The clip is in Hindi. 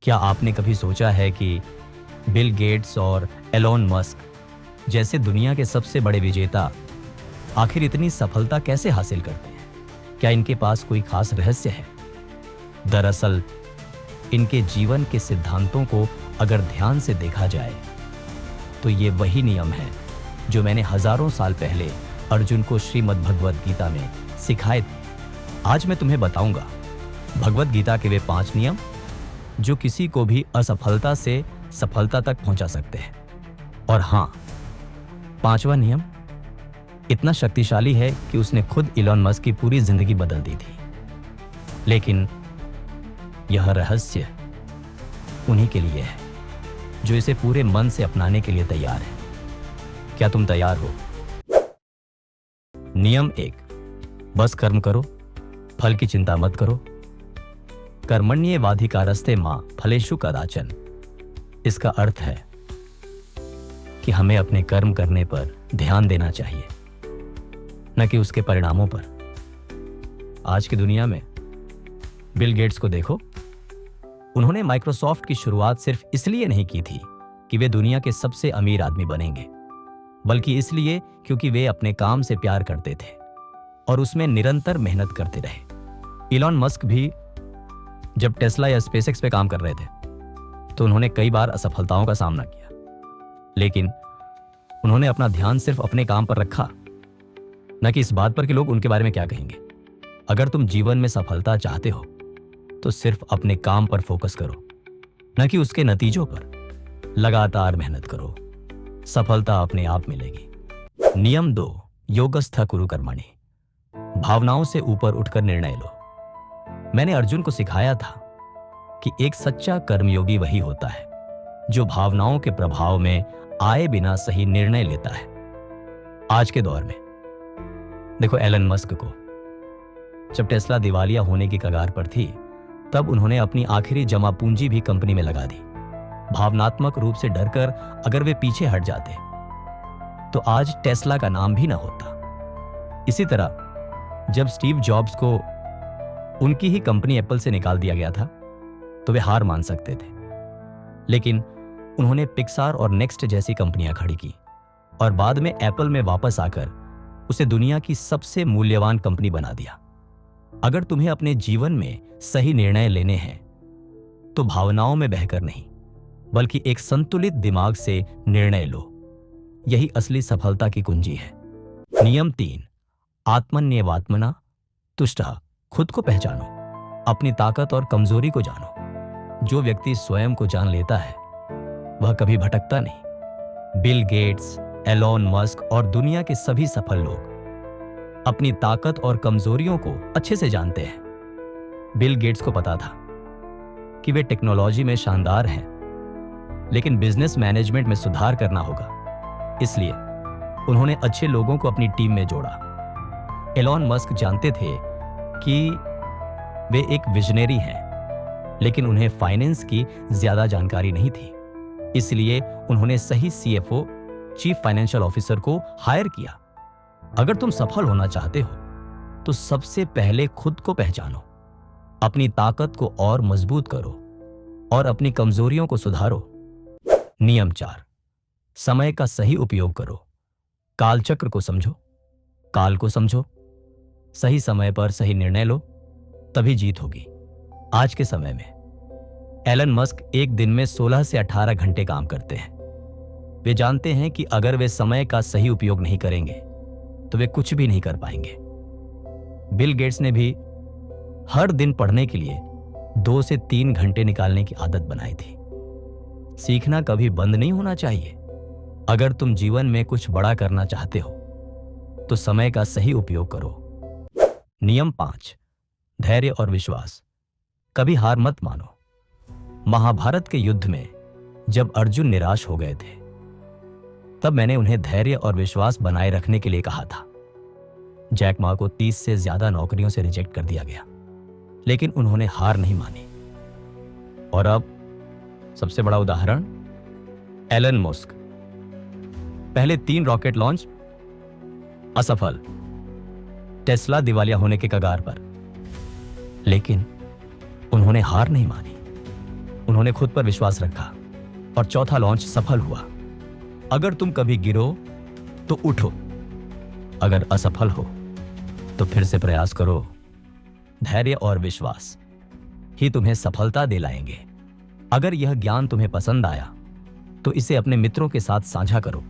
क्या आपने कभी सोचा है कि बिल गेट्स और एलोन मस्क जैसे दुनिया के सबसे बड़े विजेता आखिर इतनी सफलता कैसे हासिल करते हैं? क्या इनके पास कोई खास रहस्य है? दरअसल इनके जीवन के सिद्धांतों को अगर ध्यान से देखा जाए तो ये वही नियम है जो मैंने हजारों साल पहले अर्जुन को श्रीमद् भगवद गीता में सिखाए थे। आज मैं तुम्हें बताऊंगा भगवद गीता के वे 5 नियम जो किसी को भी असफलता से सफलता तक पहुंचा सकते हैं। और हाँ, 5वां नियम इतना शक्तिशाली है कि उसने खुद इलॉन मस्क की पूरी जिंदगी बदल दी थी। लेकिन यह रहस्य उन्हीं के लिए है जो इसे पूरे मन से अपनाने के लिए तैयार है। क्या तुम तैयार हो? नियम 1, बस कर्म करो, फल की चिंता मत करो। कर्मण्येवाधिकारस्ते मां फलेषु कदाचन। इसका अर्थ है कि हमें अपने कर्म करने पर ध्यान देना चाहिए, न कि उसके परिणामों पर। आज की दुनिया में बिल गेट्स को देखो। उन्होंने माइक्रोसॉफ्ट की शुरुआत सिर्फ इसलिए नहीं की थी कि वे दुनिया के सबसे अमीर आदमी बनेंगे, बल्कि इसलिए क्योंकि वे अपने काम से प्यार करते थे और उसमें निरंतर मेहनत करते रहे। इलॉन मस्क भी जब टेस्ला या स्पेसएक्स पे काम कर रहे थे तो उन्होंने कई बार असफलताओं का सामना किया, लेकिन उन्होंने अपना ध्यान सिर्फ अपने काम पर रखा, न कि इस बात पर कि लोग उनके बारे में क्या कहेंगे। अगर तुम जीवन में सफलता चाहते हो तो सिर्फ अपने काम पर फोकस करो, न कि उसके नतीजों पर। लगातार मेहनत करो, सफलता अपने आप मिलेगी। नियम 2, योगस्थ कुरु कर्मणि। भावनाओं से ऊपर उठकर निर्णय लो। मैंने अर्जुन को सिखाया था कि एक सच्चा कर्मयोगी वही होता है जो भावनाओं के प्रभाव में आए बिना सही निर्णय लेता है। आज के दौर में देखो एलन मस्क को, जब टेस्ला दिवालिया होने की कगार पर थी तब उन्होंने अपनी आखिरी जमा पूंजी भी कंपनी में लगा दी। भावनात्मक रूप से डरकर अगर वे पीछे हट जाते तो आज टेस्ला का नाम भी ना होता। इसी तरह जब स्टीव जॉब्स को उनकी ही कंपनी एप्पल से निकाल दिया गया था तो वे हार मान सकते थे, लेकिन उन्होंने पिक्सार और नेक्स्ट जैसी कंपनियां खड़ी की और बाद में एप्पल में वापस आकर उसे दुनिया की सबसे मूल्यवान कंपनी बना दिया। अगर तुम्हें अपने जीवन में सही निर्णय लेने हैं तो भावनाओं में बहकर नहीं, बल्कि एक संतुलित दिमाग से निर्णय लो। यही असली सफलता की कुंजी है। नियम 3, आत्मन्येवात्मना तुष्टः। खुद को पहचानो, अपनी ताकत और कमजोरी को जानो। जो व्यक्ति स्वयं को जान लेता है वह कभी भटकता नहीं। बिल गेट्स, एलोन मस्क और दुनिया के सभी सफल लोग अपनी ताकत और कमजोरियों को अच्छे से जानते हैं। बिल गेट्स को पता था कि वे टेक्नोलॉजी में शानदार हैं, लेकिन बिजनेस मैनेजमेंट में सुधार करना होगा। इसलिए उन्होंने अच्छे लोगों को अपनी टीम में जोड़ा। एलोन मस्क जानते थे कि वे एक विजनरी हैं, लेकिन उन्हें फाइनेंस की ज्यादा जानकारी नहीं थी। इसलिए उन्होंने सही सीएफओ, चीफ फाइनेंशियल ऑफिसर को हायर किया। अगर तुम सफल होना चाहते हो तो सबसे पहले खुद को पहचानो, अपनी ताकत को और मजबूत करो और अपनी कमजोरियों को सुधारो। नियम 4, समय का सही उपयोग करो। कालचक्र को समझो, काल को समझो। सही समय पर सही निर्णय लो, तभी जीत होगी। आज के समय में एलन मस्क एक दिन में 16 से 18 घंटे काम करते हैं। वे जानते हैं कि अगर वे समय का सही उपयोग नहीं करेंगे तो वे कुछ भी नहीं कर पाएंगे। बिल गेट्स ने भी हर दिन पढ़ने के लिए 2 से 3 घंटे निकालने की आदत बनाई थी। सीखना कभी बंद नहीं होना चाहिए। अगर तुम जीवन में कुछ बड़ा करना चाहते हो तो समय का सही उपयोग करो। नियम 5, धैर्य और विश्वास। कभी हार मत मानो। महाभारत के युद्ध में जब अर्जुन निराश हो गए थे तब मैंने उन्हें धैर्य और विश्वास बनाए रखने के लिए कहा था। जैक मा को 30 से ज्यादा नौकरियों से रिजेक्ट कर दिया गया, लेकिन उन्होंने हार नहीं मानी। और अब सबसे बड़ा उदाहरण एलन मस्क। पहले 3 रॉकेट लॉन्च असफल, टेस्ला दिवालिया होने के कगार पर, लेकिन उन्होंने हार नहीं मानी। उन्होंने खुद पर विश्वास रखा और चौथा लॉन्च सफल हुआ। अगर तुम कभी गिरो तो उठो, अगर असफल हो तो फिर से प्रयास करो। धैर्य और विश्वास ही तुम्हें सफलता दिलाएंगे। अगर यह ज्ञान तुम्हें पसंद आया तो इसे अपने मित्रों के साथ साझा करो।